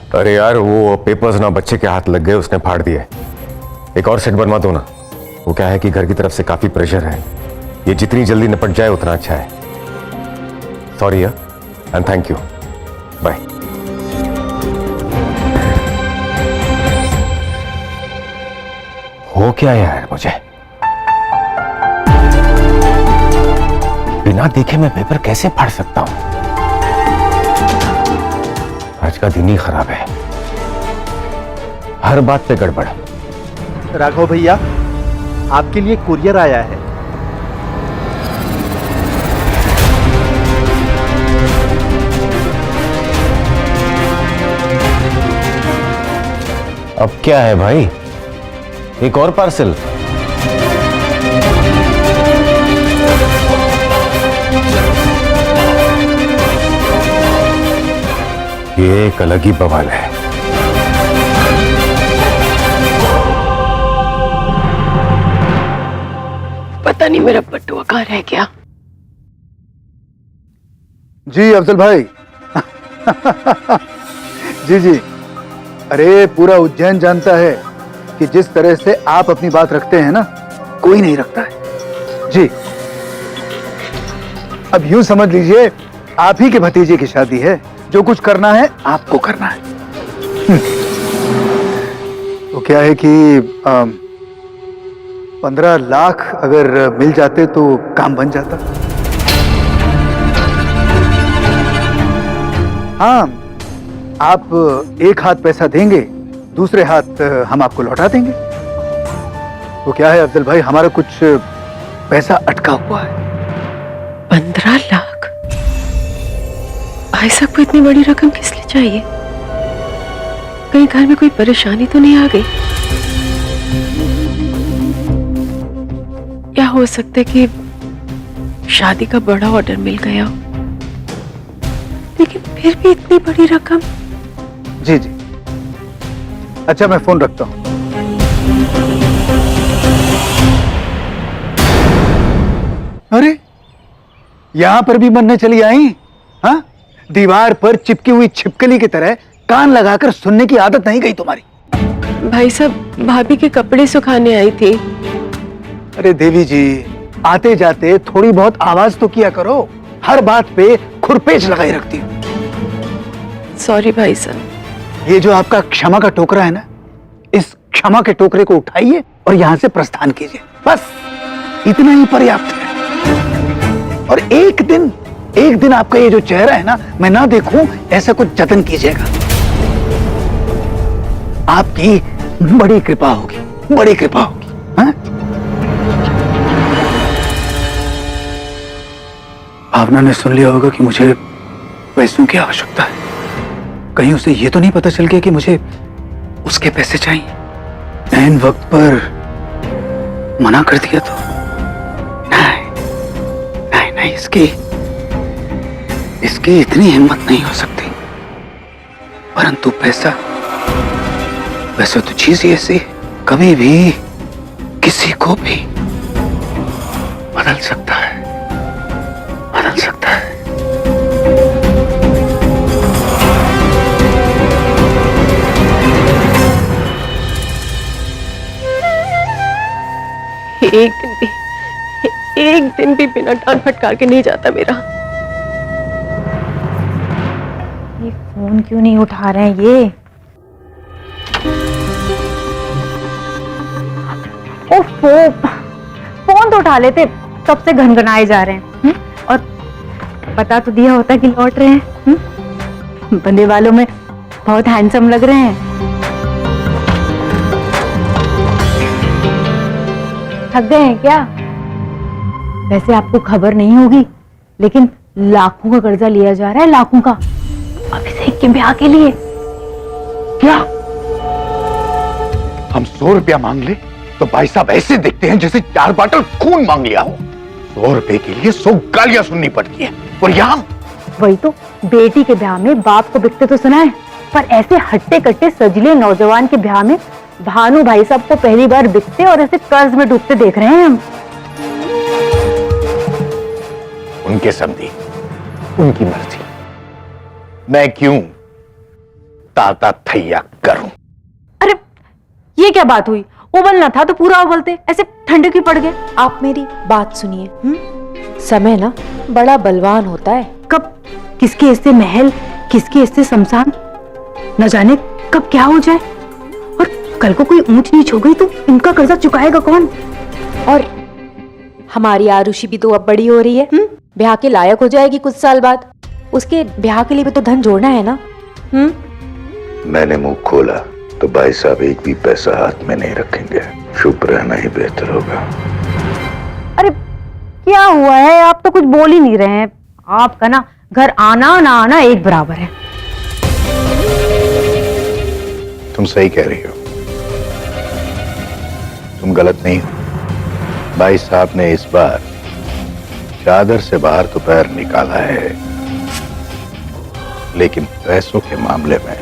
अरे यार वो पेपर्स ना बच्चे के हाथ लग गए, उसने फाड़ दिए। एक और सेट बनवा दो ना। वो क्या है कि घर की तरफ से काफी प्रेशर है, ये जितनी जल्दी निपट जाए उतना अच्छा है। Sorry and thank you. Bye. हो क्या यार मुझे, बिना देखे मैं पेपर कैसे फाड़ सकता हूं? आज का दिन ही खराब है, हर बात पे गड़बड़। राघव भैया, आपके लिए कुरियर आया है। अब क्या है भाई, एक और पार्सल? ये एक अलग ही बवाल है। पता नहीं मेरा बटुआ कहाँ रह गया। जी अफजल भाई। जी जी, अरे पूरा उज्जैन जानता है कि जिस तरह से आप अपनी बात रखते हैं ना, कोई नहीं रखता है। जी, अब यूं समझ लीजिए आप ही के भतीजे की शादी है, जो कुछ करना है आपको करना है। तो क्या है कि 15 लाख अगर मिल जाते तो काम बन जाता। हाँ, आप एक हाथ पैसा देंगे, दूसरे हाथ हम आपको लौटा देंगे। तो क्या है अफजल भाई, हमारा कुछ पैसा अटका हुआ है। 15 लाख? भाई साहब को इतनी बड़ी रकम किस लिए चाहिए? कहीं घर में कोई परेशानी तो नहीं आ गई? या हो सकता है कि शादी का बड़ा ऑर्डर मिल गया हो, लेकिन फिर भी इतनी बड़ी रकम? जी जी, अच्छा मैं फोन रखता हूं। अरे यहां पर भी बनने चली आई? हाँ, दीवार पर चिपकी हुई छिपकली की तरह कान लगाकर सुनने की आदत नहीं गई तुम्हारी? भाई साहब, भाभी के कपड़े सुखाने आई थी। अरे देवी जी, आते जाते थोड़ी बहुत आवाज तो किया करो, हर बात पे खुरपेच लगाई रखती हो। सॉरी भाई साहब। ये जो आपका क्षमा का टोकरा है ना, इस क्षमा के टोकरे को उठाइए और यहां से प्रस्थान कीजिए, बस इतना ही पर्याप्त है। और एक दिन आपका ये जो चेहरा है ना, मैं ना देखूं ऐसा कुछ जतन कीजिएगा। आपकी बड़ी कृपा होगी, बड़ी कृपा होगी। हाँ? भावना ने सुन लिया होगा कि मुझे पैसों की आवश्यकता है। कहीं उसे ये तो नहीं पता चल गया कि मुझे उसके पैसे चाहिए। ऐन वक्त पर मना कर दिया तो नहीं नहीं, इसकी इतनी हिम्मत नहीं हो सकती। परंतु पैसा, वैसे तो चीज ही ऐसी कभी भी किसी को भी बदल सकता है, बदल सकता है। एक दिन भी बिना डांट फटकार के नहीं जाता मेरा। ये फोन क्यों नहीं उठा रहे हैं ये? ओफो, फोन तो उठा लेते, कब से घनघनाए जा रहे हैं। और पता तो दिया होता कि लौट रहे हैं। बंदे वालों में बहुत हैंडसम लग रहे हैं। थक गए हैं क्या? वैसे आपको खबर नहीं होगी, लेकिन लाखों का कर्जा लिया जा रहा है, लाखों का, अभिषेक के ब्याह के लिए। क्या हम 100 रुपया मांग ले तो भाई साहब ऐसे दिखते हैं जैसे 4 बाटल खून मांग लिया हो। 100 रुपए के लिए 100 गालियां सुननी पड़ती है। और यहाँ वही तो, बेटी के ब्याह में बाप को बिकते तो सुना है, पर ऐसे हट्टे कट्टे सजले नौजवान के ब्याह में भानु भाई साहब को पहली बार बिकते और ऐसे कर्ज में डूबते देख रहे हैं हम। उनके समझी, उनकी मर्जी, मैं क्यों? ताता थैया करूं। अरे ये क्या बात हुई? उबलना था तो पूरा उबलते, ऐसे ठंडे क्यों पड़ गए? आप मेरी बात सुनिए। समय ना बड़ा बलवान होता है। कब किसके हिस्से महल, किसके हिस्से शमशान, न जाने कब क्या हो जाए। और कल को कोई ऊंच नीच हो गई तो इनका कर्जा चुकाएगा कौन? और हमारी आरुषि भी तो अब बड़ी हो रही है, ब्याह के लायक हो जाएगी कुछ साल बाद। उसके ब्याह के लिए भी तो धन जोड़ना है ना। मैंने मुंह खोला तो भाई साहब एक भी पैसा हाथ में नहीं रखेंगे। चुप रहना ही बेहतर होगा। अरे क्या हुआ है? आप तो कुछ बोल ही नहीं रहे हैं। आपका ना घर आना ना आना एक बराबर है। तुम सही कह रही हो, तुम गलत नहीं हो। भाई साहब ने इस बार चादर से बाहर तो पैर निकाला है, लेकिन पैसों के मामले में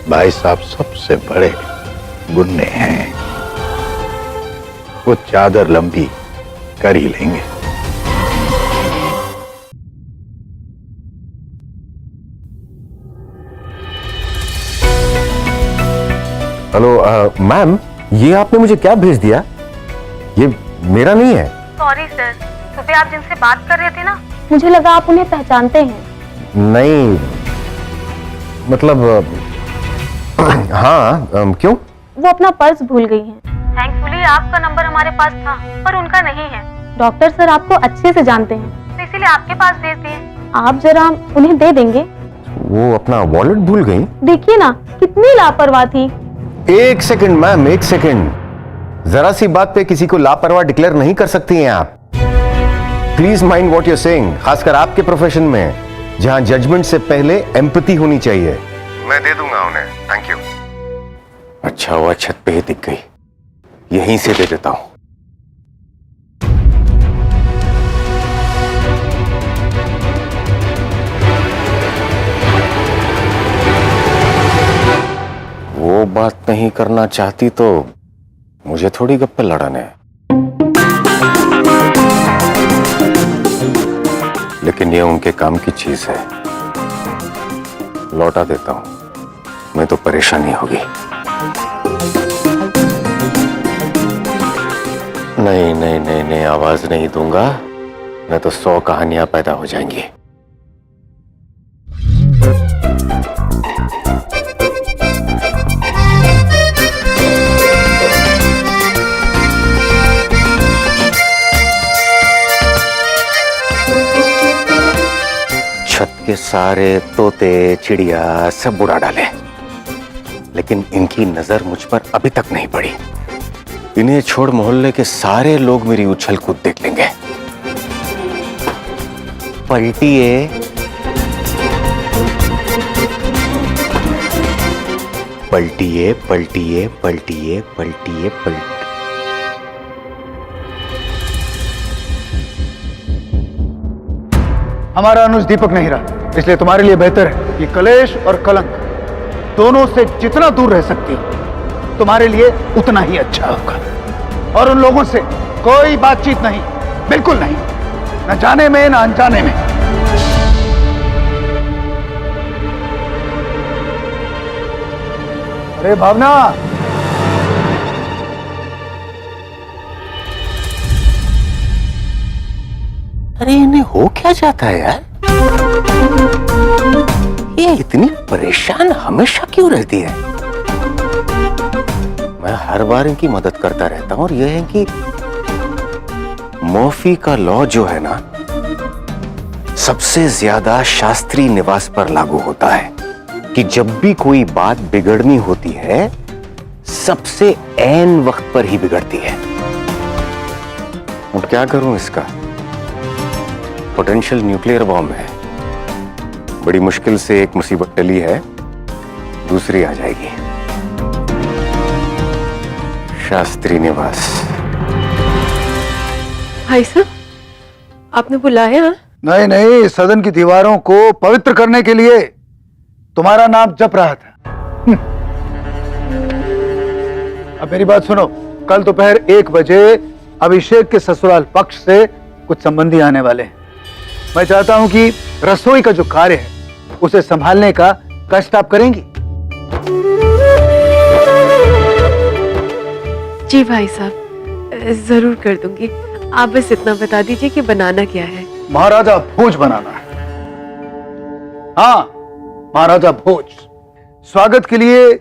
भाई साहब सबसे बड़े गुन्ने हैं। वो चादर लंबी कर ही लेंगे। हेलो मैम, ये आपने मुझे क्या भेज दिया? ये मेरा नहीं है। सॉरी सर, सुबह आप जिनसे बात कर रहे थे ना, मुझे लगा आप उन्हें पहचानते हैं। नहीं, मतलब हाँ, क्यों? वो अपना पर्स भूल गई हैं। थैंकफुली आपका नंबर हमारे पास था, पर उनका नहीं है। डॉक्टर सर आपको अच्छे से जानते हैं, तो इसीलिए आपके पास भेज दिए। आप जरा उन्हें दे देंगे? वो अपना वॉलेट भूल गई? देखिए ना कितनी लापरवाह थी। एक सेकंड मैम, एक सेकंड। जरा सी बात पे किसी को लापरवाह डिक्लेयर नहीं कर सकती हैं आप। Please mind what you are saying, खासकर आपके प्रोफेशन में जहां जजमेंट से पहले एम्पैथी होनी चाहिए। मैं दे दूंगा उन्हें, थैंक यू। अच्छा हुआ छत पे ही दिख गई, यहीं से दे देता हूं। वो बात नहीं करना चाहती तो मुझे थोड़ी गप्पे लड़ाने हैं। लेकिन ये उनके काम की चीज है, लौटा देता हूं, मैं तो परेशानी होगी। नहीं नहीं नहीं नहीं, आवाज नहीं दूंगा, नहीं तो 100 कहानियां पैदा हो जाएंगी। छत के सारे तोते चिड़िया सब उड़ा डाले, लेकिन इनकी नजर मुझ पर अभी तक नहीं पड़ी। इन्हें छोड़ मोहल्ले के सारे लोग मेरी उछल कूद देख लेंगे। पलटिए, पलटिए, पलटिए, पलटिए, पलटिए, पलटिए। हमारा अनुज दीपक नहीं रहा, इसलिए तुम्हारे लिए बेहतर है कि कलेश और कलंक दोनों से जितना दूर रह सकती हो, तुम्हारे लिए उतना ही अच्छा होगा। और उन लोगों से कोई बातचीत नहीं, बिल्कुल नहीं, न जाने में न अनजाने में। अरे भावना, अरे इन्हें हो क्या जाता है यार? ये इतनी परेशान हमेशा क्यों रहती है? मैं हर बार इनकी मदद करता रहता हूं, और यह है कि मर्फी का लॉ जो है ना, सबसे ज्यादा शास्त्री निवास पर लागू होता है कि जब भी कोई बात बिगड़नी होती है, सबसे ऐन वक्त पर ही बिगड़ती है। अब क्या करूं इसका? पोटेंशियल न्यूक्लियर बॉम्ब है, बड़ी मुश्किल से एक मुसीबत टली है, दूसरी आ जाएगी। शास्त्री निवास। भाई साहब, आपने बुलाया? नहीं नहीं, सदन की दीवारों को पवित्र करने के लिए तुम्हारा नाम जप रहा था। अब मेरी बात सुनो, कल दोपहर 1 बजे अभिषेक के ससुराल पक्ष से कुछ संबंधी आने वाले हैं। मैं चाहता हूं कि रसोई का जो कार्य है उसे संभालने का कष्ट आप करेंगी? जी भाई साहब, जरूर कर दूंगी। आप बस इतना बता दीजिए कि बनाना क्या है। महाराजा भोज बनाना है। हाँ, महाराजा भोज। स्वागत के लिए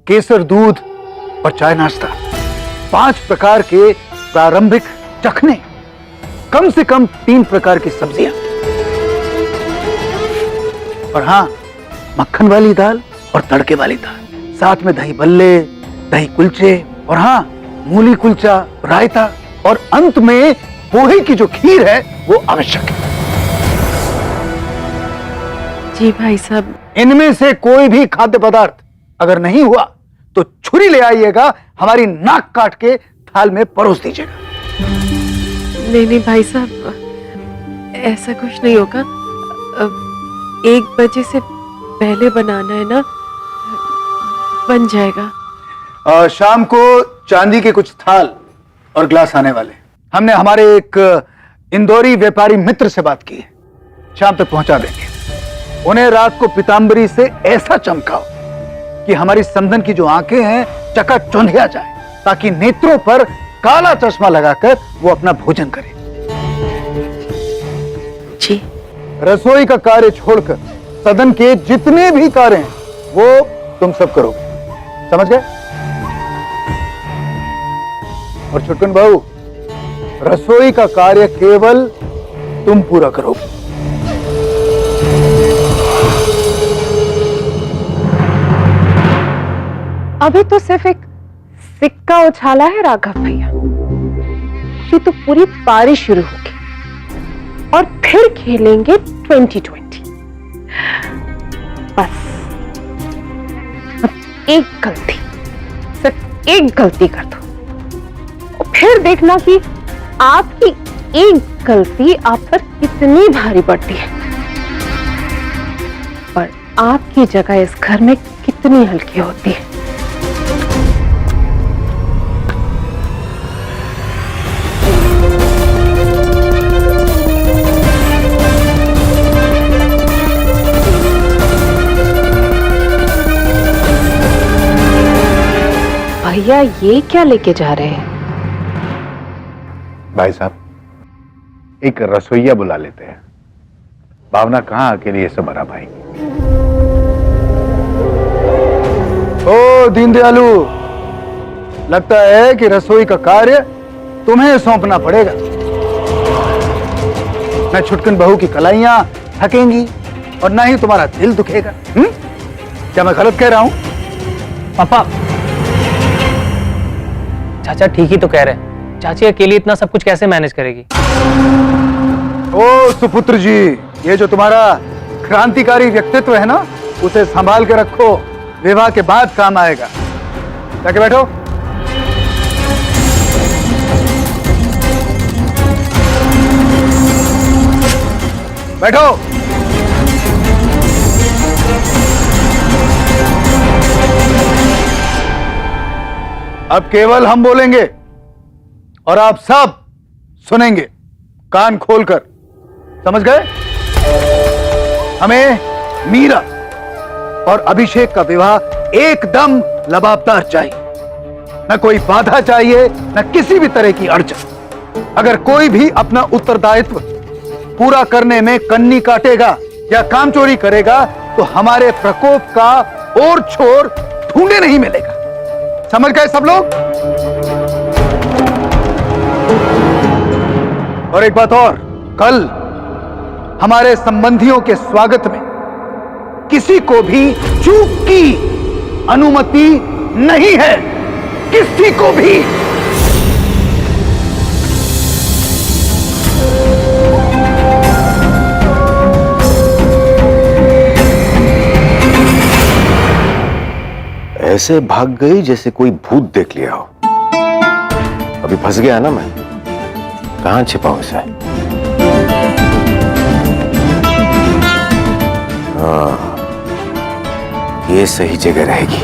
केसर दूध और चाय नाश्ता, 5 प्रकार के प्रारंभिक चखने, कम से कम 3 प्रकार की सब्जियां, और हाँ, मक्खन वाली दाल और तड़के वाली दाल, साथ में दही बल्ले, दही कुलचे, और हाँ, मूली कुलचा, रायता, और अंत में पोहे की जो खीर है वो आवश्यक है। जी भाई साहब। इनमें से कोई भी खाद्य पदार्थ अगर नहीं हुआ तो छुरी ले आइएगा, हमारी नाक काट के थाल में परोस दीजिएगा। नहीं भाई साहब, ऐसा कुछ नहीं होगा। 1 बजे से पहले बनाना है ना, बन जाएगा। शाम को चांदी के कुछ थाल और ग्लास आने वाले। हमने हमारे एक इंदौरी व्यापारी मित्र से बात की है, शाम तक पहुंचा देंगे। उन्हें रात को पीतांबरी से ऐसा चमकाओ कि हमारी समधन की जो आंखें हैं चकाचौंधिया जाए, ताकि नेत्रों पर काला चश्मा लगाकर वो अपना भोजन करे। जी। रसोई का कार्य छोड़कर सदन के जितने भी कार्य हैं वो तुम सब करोगे, समझ गए? और छुटकन बहू, रसोई का कार्य केवल तुम पूरा करोगे। अभी तो सिर्फ एक सिक्का उछाला है राघव भैया, ये तो पूरी पारी शुरू होगी और फिर खेलेंगे 2020। बस अब एक गलती, सिर्फ एक गलती कर दो और फिर देखना कि आपकी एक गलती आप पर कितनी भारी पड़ती है, पर आपकी जगह इस घर में कितनी हल्की होती है। भैया ये क्या लेके जा रहे हैं? भाई साहब, एक रसोइया बुला लेते हैं। भावना कहाँ अकेली ये सब बना पाएगी। ओ दीनदयालु, लगता है कि रसोई का कार्य तुम्हें सौंपना पड़ेगा। न छुटकन बहू की कलाइयां थकेंगी और न ही तुम्हारा दिल दुखेगा। क्या मैं गलत कह रहा हूं? पापा, चाचा ठीक ही तो कह रहे हैं। चाची अकेली इतना सब कुछ कैसे मैनेज करेगी? ओ सुपुत्र जी, ये जो तुम्हारा क्रांतिकारी व्यक्तित्व है ना, उसे संभाल के रखो, विवाह के बाद काम आएगा। जाके बैठो। बैठो। अब केवल हम बोलेंगे और आप सब सुनेंगे, कान खोलकर, समझ गए? हमें मीरा और अभिषेक का विवाह एकदम लबाबदार चाहिए, न कोई बाधा चाहिए, न किसी भी तरह की अड़चन। अगर कोई भी अपना उत्तरदायित्व पूरा करने में कन्नी काटेगा या काम चोरी करेगा तो हमारे प्रकोप का और छोर ढूंढे नहीं मिलेगा। समझ गए सब लोग? और एक बात और, कल हमारे संबंधियों के स्वागत में किसी को भी चूक की अनुमति नहीं है, किसी को भी। ऐसे भाग गई जैसे कोई भूत देख लिया हो। अभी फंस गया ना मैं, कहां छिपाऊं इसे? हाँ, ये सही जगह रहेगी,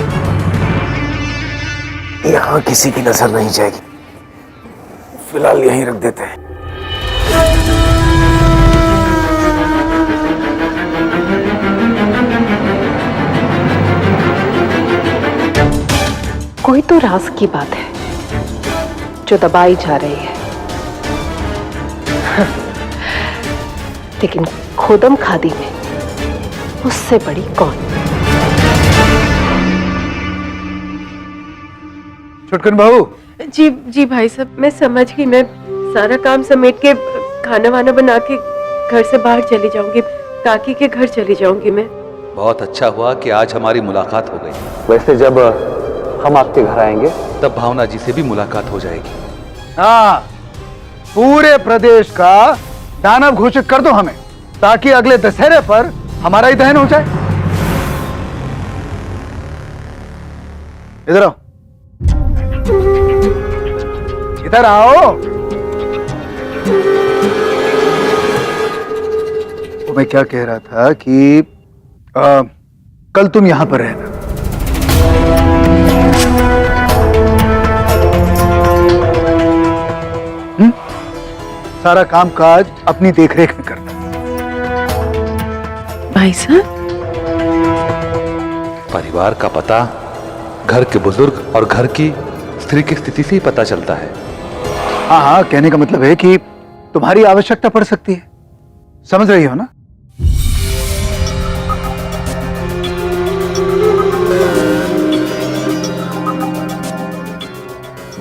यहां किसी की नजर नहीं जाएगी। फिलहाल यहीं रख देते हैं। तो राज की बात है जो दबाई जा रही है, लेकिन खुदम खादी में उससे बड़ी कौन? छुटकन बहू। जी जी भाई साहब, मैं समझ गई। मैं सारा काम समेट के खाना वाना बना के घर से बाहर चली जाऊंगी, काकी के घर चली जाऊंगी मैं। बहुत अच्छा हुआ कि आज हमारी मुलाकात हो गई। वैसे जब हम आपके घर आएंगे तब भावना जी से भी मुलाकात हो जाएगी। हाँ, पूरे प्रदेश का दानव घोषित कर दो हमें, ताकि अगले दशहरे पर हमारा ही दहन हो जाए। इधर आओ, इधर आओ। तो मैं क्या कह रहा था कि कल तुम यहां पर रहना। सारा काम काज अपनी देखरेख में करना। भाई साहब, परिवार का पता घर के बुजुर्ग और घर की स्त्री की स्थिति से ही पता चलता है। हाँ हाँ, कहने का मतलब है कि तुम्हारी आवश्यकता पड़ सकती है, समझ रही हो ना?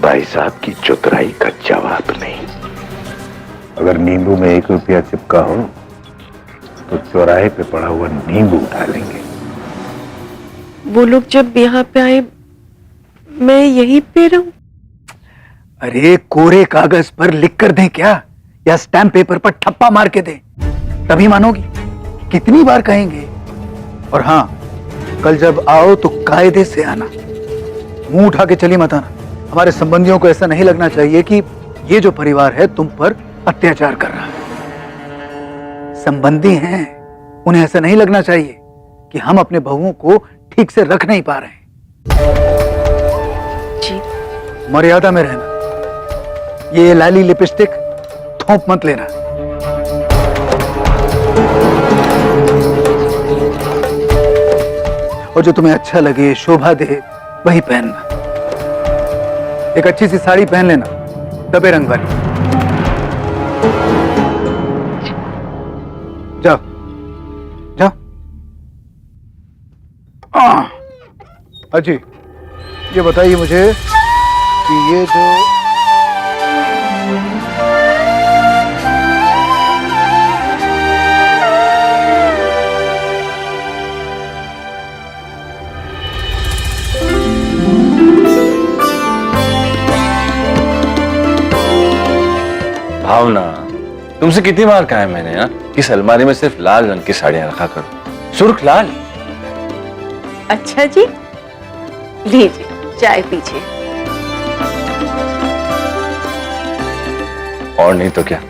भाई साहब की चतुराई का जवाब नहीं। अगर नींबू में 1 रुपया चिपका हो तो चौराहे पे पड़ा हुआ नींबू उठा लेंगे। वो लोग जब यहाँ पे आए मैं यहीं पे रहूं? अरे कोरे कागज पर लिख कर दें क्या, या स्टैम्प पेपर पर ठप्पा मार के दें, तभी मानोगी? कितनी बार कहेंगे? और हाँ, कल जब आओ तो कायदे से आना, मुंह उठा के चली मत आना। हमारे संबंधियों को ऐसा नहीं लगना चाहिए कि ये जो परिवार है तुम पर अत्याचार कर रहा है। संबंधी हैं, उन्हें ऐसा नहीं लगना चाहिए कि हम अपने बहुओं को ठीक से रख नहीं पा रहे हैं। जी। मर्यादा में रहना। ये लाली लिपस्टिक थोप मत लेना। और जो तुम्हें अच्छा लगे, शोभा दे, वही पहनना। एक अच्छी सी साड़ी पहन लेना, दबे रंग वाली। जाओ जाओ। अजी, ये बताइए मुझे कि ये जो भावना, तुमसे कितनी बार कहा है मैंने कि इस अलमारी में सिर्फ लाल रंग की साड़ियां रखा करो, सुर्ख लाल। अच्छा जी, लीजिए चाय पीजिए। और नहीं तो क्या,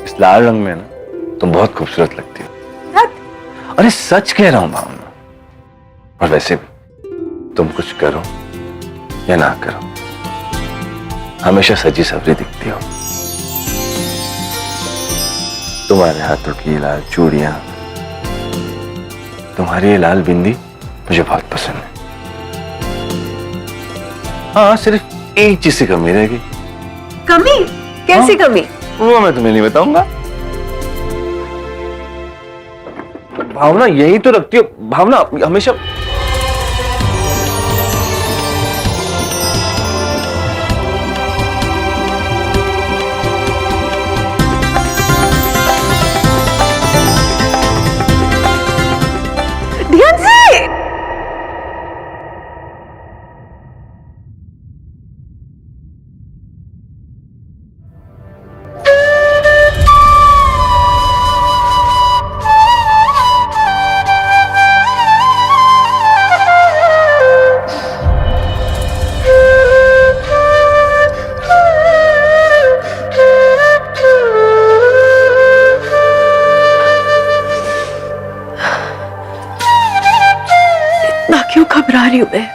इस लाल रंग में ना तुम बहुत खूबसूरत लगती हो। अरे सच कह रहा हूं भावना। और वैसे भी तुम कुछ करो या ना करो, हमेशा सजी सवरी दिखती हो। तुम्हारे हाथों की लाल चूड़ियां, तुम्हारी ये लाल बिंदी मुझे बहुत पसंद है। हाँ, सिर्फ एक चीज से कमी रहेगी। कमी? कैसी कमी? वो मैं तुम्हें नहीं बताऊंगा। भावना यही तो रखती हो, भावना हमेशा। ध्यान से। क्यों घबरा रही हूं मैं?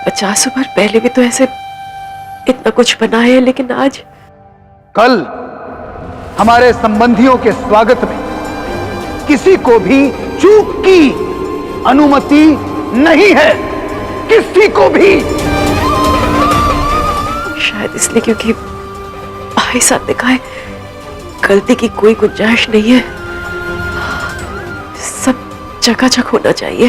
50 बार पहले भी तो ऐसे इतना कुछ बना है, लेकिन आज कल हमारे संबंधियों के स्वागत में किसी को भी चूक की अनुमति नहीं है, किसी को भी शायद इसलिए क्योंकि भाई साहब ने कहा है गलती की कोई गुंजाइश नहीं है, सब चकाचक होना चाहिए।